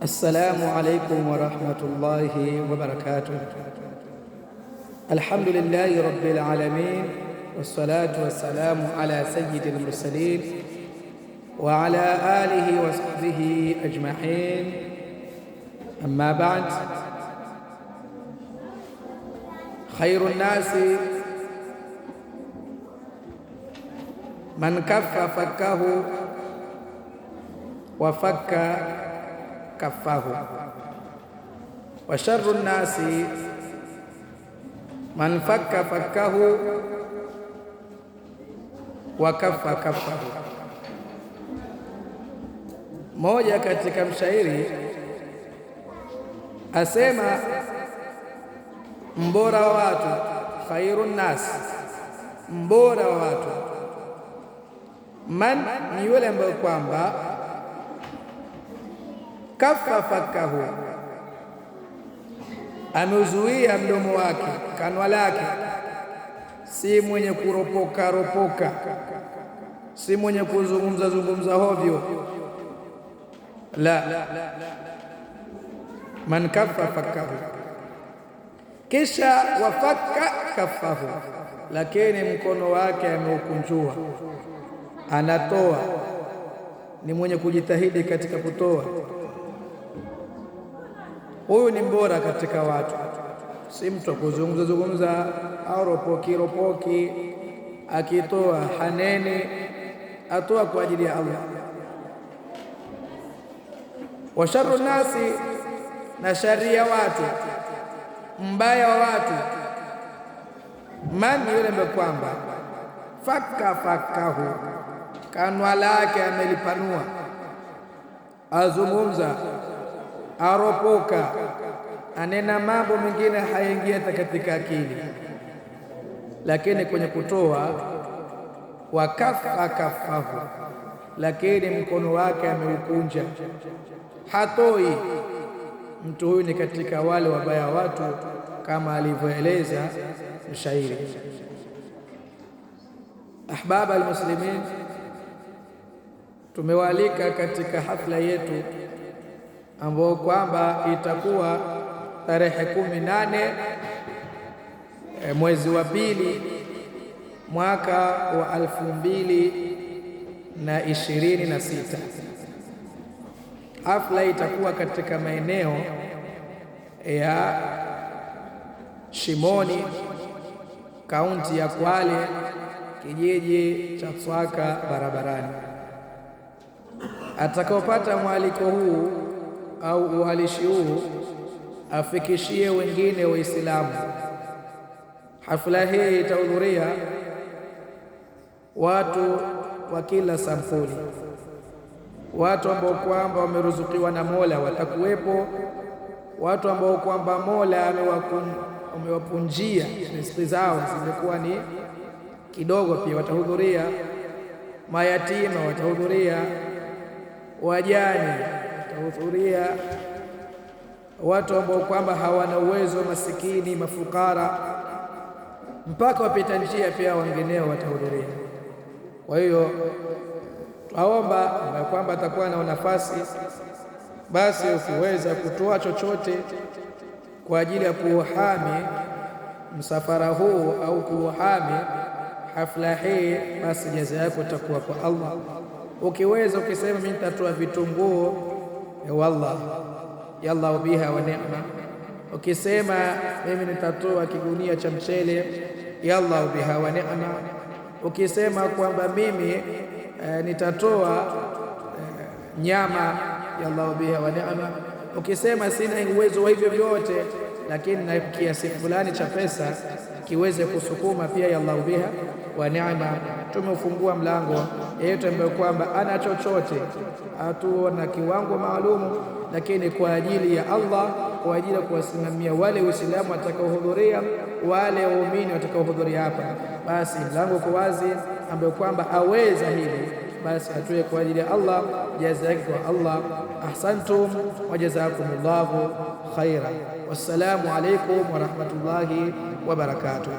السلام عليكم ورحمة الله وبركاته. الحمد لله رب العالمين، والصلاة والسلام على سيد المرسلين وعلى آله وصحبه أجمعين. أما بعد، خير الناس من كف فكه وفك كفه، وشر الناس من فك فكه وكف كفه. Moja katika mshairi asema, mbora wa watu, khairun nas, mbora wa watu, man ni yule ambaye kwamba kafa fakahu, ameuzuia mdomo wake, kanwa lake, si mwenye kuropoka ropoka, si mwenye kuzungumza zungumza hovyo, la, man kafa fakahu. Kisha wafaka kafahu, lakini mkono wake ameukunjua, anatoa, ni mwenye kujitahidi katika kutoa. Huyu ni mbora katika watu, si mtu kuzungumza zungumza au ropoki ropoki. Akitoa hanene, atoa kwa ajili ya Allah. Wa sharru nasi, na shari ya watu, mbaya wa watu, man yule ambaye kwamba faka fakahu, kanwa lake amelipanua, azungumza, aropoka, anena mambo mengine hayaingia hata katika akili, lakini kwenye kutoa wakafa kafahu, lakini mkono wake ameukunja, hatoi. Mtu huyu ni katika wale wabaya watu, kama alivyoeleza mshairi. Ahbaba almuslimin, tumewaalika katika hafla yetu ambayo kwamba itakuwa tarehe 18 mwezi wa pili mwaka wa 2026. Hafla itakuwa katika maeneo ya Shimoni, kaunti ya Kwale, kijiji cha Tswaka barabarani. Atakaopata mwaliko huu au uhalishi huu afikishie wengine Waislamu. Hafla hii itahudhuria watu wa kila sampuli, watu ambao kwamba wameruzukiwa na Mola watakuwepo, watu ambao kwamba Mola amewapunjia riziki zao zimekuwa ni kidogo, pia watahudhuria. Mayatima watahudhuria, wajane watahudhuria, watu ambao kwamba hawana uwezo, masikini, mafukara, mpaka wapita njia pia wengineo watahudhuria. Kwa hiyo twaomba kwamba atakuwa na nafasi, basi ukiweza kutoa chochote kwa ajili ya kuuhami msafara huu au kuuhami hafla hii, basi jaza yako itakuwa kwa Allah. Ukiweza ukisema mimi nitatoa vitunguu, wallah yallahu biha wa ni'ma. Ukisema mimi nitatoa kigunia cha mchele, yallahu biha wa ni'ma. Ukisema kwamba mimi nitatoa nyama, yallahu biha wa ni'ma. Ukisema sina uwezo wa hivyo vyote, lakini na kiasi fulani cha pesa kiweze kusukuma, pia yallahu biha wa ni'ma. Tumefungua mlango yeyote ambaye kwamba ana chochote, hatuona kiwango maalumu, lakini kwa ajili ya Allah, kwa ajili ya kuwasimamia wale Waislamu watakaohudhuria, wale waumini watakaohudhuria hapa, basi mlango uko wazi, ambaye kwamba aweza hili, basi atoe kwa ajili ya Allah, jaza yake kwa Allah. Ahsantum wa jazakumullahu khaira. Wassalamu alaykum wa rahmatullahi wa barakatuh.